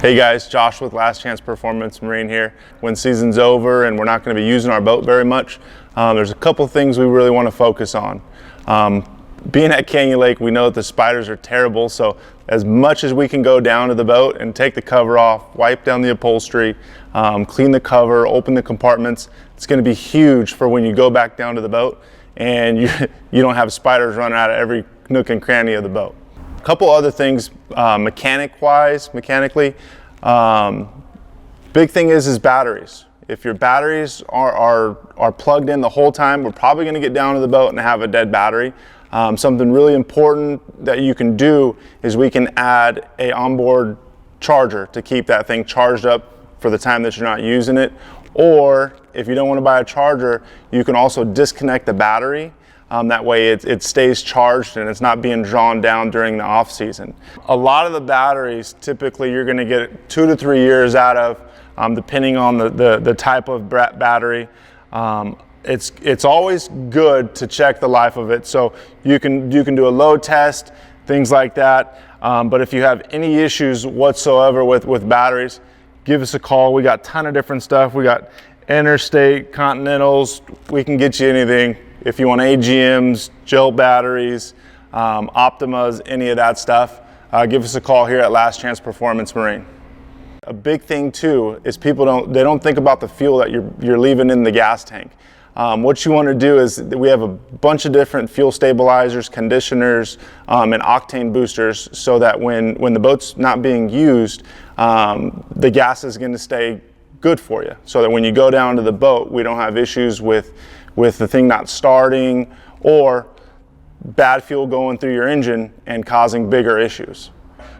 Hey guys, Josh with Last Chance Performance Marine here. When season's over and we're not going to be using our boat very much, there's a couple things we really want to focus on. Being at Canyon Lake, we know that the spiders are terrible, so as much as we can go down to the boat and take the cover off, wipe down the upholstery, clean the cover, open the compartments, it's going to be huge for when you go back down to the boat and you don't have spiders running out of every nook and cranny of the boat. A couple other things mechanically, big thing is batteries. If your batteries are plugged in the whole time, we're probably going to get down to the boat and have a dead battery. Something really important that you can do is we can add a onboard charger to keep that thing charged up for the time that you're not using it. Or if you don't want to buy a charger, you can also disconnect the battery. That way it stays charged and it's not being drawn down during the off season. A lot of the batteries, typically you're going to get 2 to 3 years out of, depending on the type of battery. It's always good to check the life of it. So you can do a load test, things like that. But if you have any issues whatsoever with batteries, give us a call. We got a ton of different stuff. We got Interstate, Continentals. We can get you anything. If you want AGMs, gel batteries, Optimas, any of that stuff, give us a call here at Last Chance Performance Marine. A big thing too is people don't think about the fuel that you're leaving in the gas tank. What you want to do is we have a bunch of different fuel stabilizers, conditioners, and octane boosters, so that when the boat's not being used, the gas is going to stay good for you, so that when you go down to the boat, we don't have issues with the thing not starting or bad fuel going through your engine and causing bigger issues.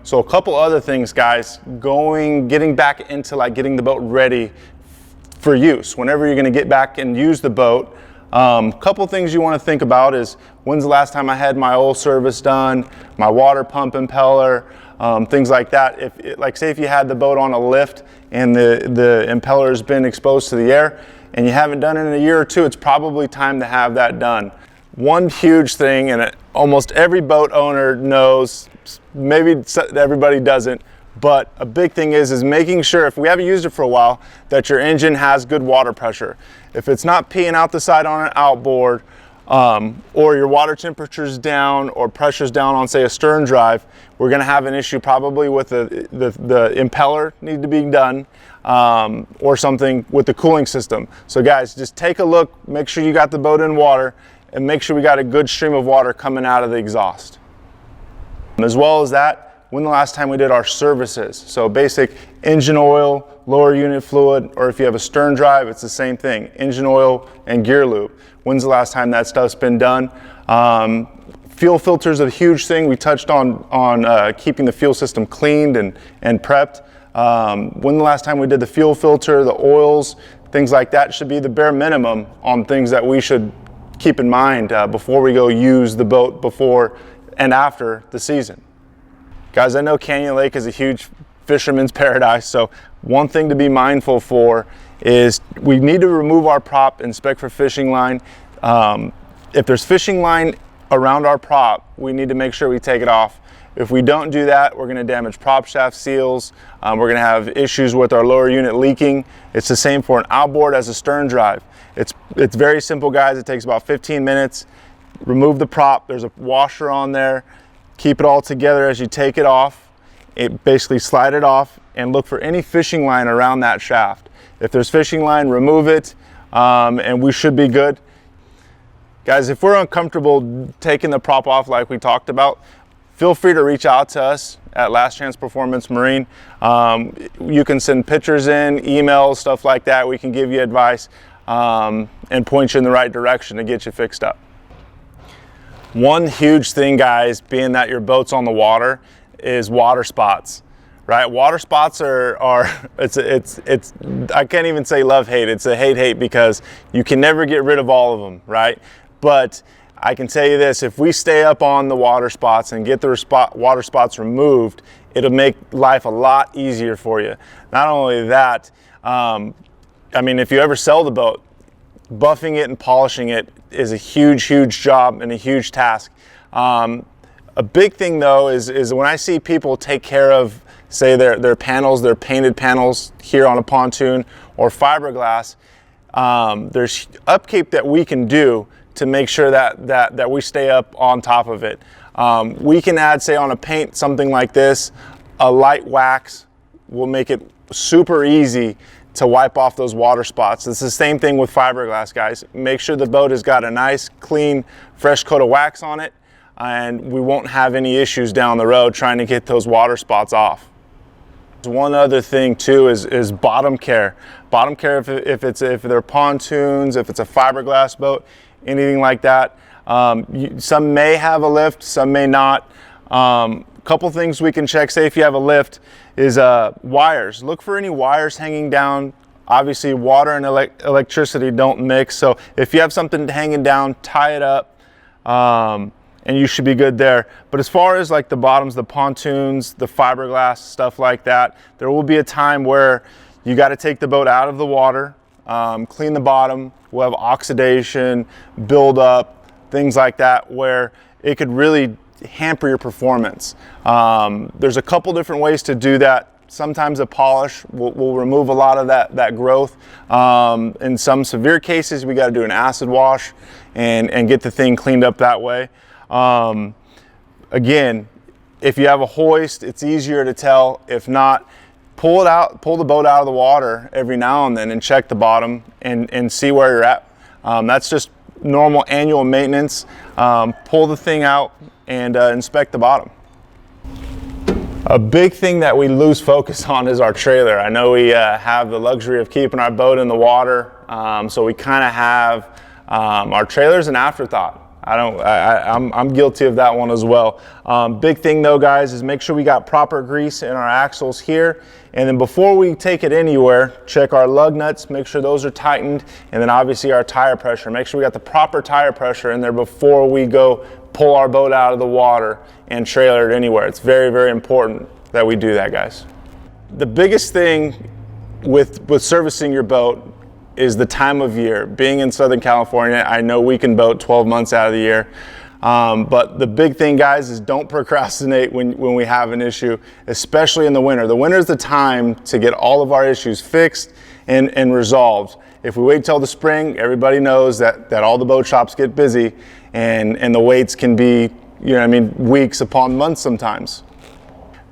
So a couple other things, guys, getting back into getting the boat ready for use. Whenever you're going to get back and use the boat, couple things you want to think about is when's the last time I had my oil service done, my water pump impeller, things like that. Say if you had the boat on a lift and the impeller has been exposed to the air and you haven't done it in a year or two, it's probably time to have that done. One huge thing, and almost every boat owner knows, maybe everybody doesn't, but a big thing is making sure, if we haven't used it for a while, that your engine has good water pressure. If it's not peeing out the side on an outboard, or your water temperature's down or pressure's down on, say, a stern drive, we're going to have an issue probably with the impeller need to be done, or something with the cooling system. So guys, just take a look, make sure you got the boat in water, and make sure we got a good stream of water coming out of the exhaust. As well as that, when the last time we did our services. So basic engine oil, lower unit fluid, or if you have a stern drive, it's the same thing, engine oil and gear lube. When's the last time that stuff's been done? Fuel filter is a huge thing. We touched on keeping the fuel system cleaned and prepped. When the last time we did the fuel filter, the oils, things like that should be the bare minimum on things that we should keep in mind before we go use the boat before and after the season. Guys, I know Canyon Lake is a huge fisherman's paradise, so one thing to be mindful for is we need to remove our prop, inspect for fishing line. If there's fishing line around our prop, we need to make sure we take it off. If we don't do that, we're going to damage prop shaft seals. We're going to have issues with our lower unit leaking. It's the same for an outboard as a stern drive. It's very simple, guys. It takes about 15 minutes. Remove the prop. There's a washer on there. Keep it all together as you take it off. Basically slide it off and look for any fishing line around that shaft. If there's fishing line, remove it, and we should be good. Guys, if we're uncomfortable taking the prop off like we talked about, feel free to reach out to us at Last Chance Performance Marine. You can send pictures in, emails, stuff like that. We can give you advice and point you in the right direction to get you fixed up. One huge thing, guys, being that your boat's on the water, is water spots, right? Water spots it's I can't even say love-hate, it's a hate-hate because you can never get rid of all of them, right? But I can tell you this, if we stay up on the water spots and get the water spots removed, it'll make life a lot easier for you. Not only that, I mean, if you ever sell the boat, buffing it and polishing it is a huge job and a huge task. A big thing though is when I see people take care of say they're panels, they're painted panels here on a pontoon or fiberglass, there's upkeep that we can do to make sure that we stay up on top of it. We can add, say on a paint, something like this, a light wax will make it super easy to wipe off those water spots. It's the same thing with fiberglass, guys. Make sure the boat has got a nice, clean, fresh coat of wax on it, and we won't have any issues down the road trying to get those water spots off. One other thing too is bottom care. Bottom care if they're pontoons, if it's a fiberglass boat, anything like that. Some may have a lift, some may not. Couple things we can check, say if you have a lift, is wires. Look for any wires hanging down. Obviously water and electricity don't mix, so if you have something hanging down, tie it up, and you should be good there. But as far as like the bottoms, the pontoons, the fiberglass, stuff like that, there will be a time where you got to take the boat out of the water, clean the bottom. We'll have oxidation, build up, things like that, where it could really hamper your performance. There's a couple different ways to do that. Sometimes a polish will remove a lot of that growth. In some severe cases, we got to do an acid wash and get the thing cleaned up that way. Again, if you have a hoist, it's easier to tell. If not, pull the boat out of the water every now and then and check the bottom and see where you're at. That's just normal annual maintenance. Pull the thing out and inspect the bottom. A big thing that we lose focus on is our trailer. I know we have the luxury of keeping our boat in the water, so we kind of have our trailer's an afterthought. I'm guilty of that one as well. Big thing though, guys, is make sure we got proper grease in our axles here. And then before we take it anywhere, check our lug nuts, make sure those are tightened. And then obviously our tire pressure. Make sure we got the proper tire pressure in there before we go pull our boat out of the water and trailer it anywhere. It's very, very important that we do that, guys. The biggest thing with servicing your boat is the time of year. Being in Southern California, I know we can boat 12 months out of the year. But the big thing, guys, is don't procrastinate when we have an issue, especially in the winter. The winter is the time to get all of our issues fixed and resolved. If we wait till the spring, everybody knows that all the boat shops get busy and the waits can be, weeks upon months sometimes.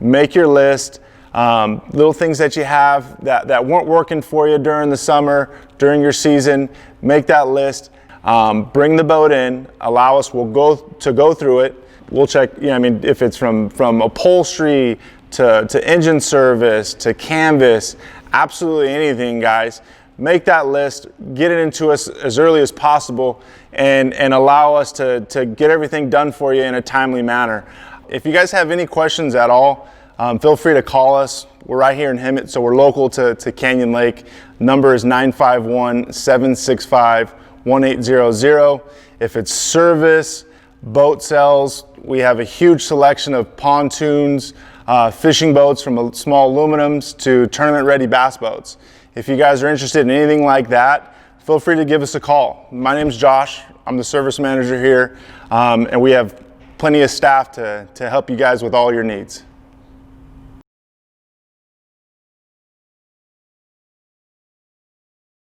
Make your list. Little things that you have that weren't working for you during the summer, during your season, make that list. Bring the boat in, we'll go through it. We'll check, if it's from upholstery to engine service to canvas, absolutely anything, guys. Make that list, get it into us as early as possible, and allow us to get everything done for you in a timely manner. If you guys have any questions at all, feel free to call us. We're right here in Hemet, so we're local to Canyon Lake. Number is 951-765-1800. If it's service, boat sales, we have a huge selection of pontoons, fishing boats from small aluminums to tournament-ready bass boats. If you guys are interested in anything like that, feel free to give us a call. My name's Josh. I'm the service manager here, and we have plenty of staff to help you guys with all your needs.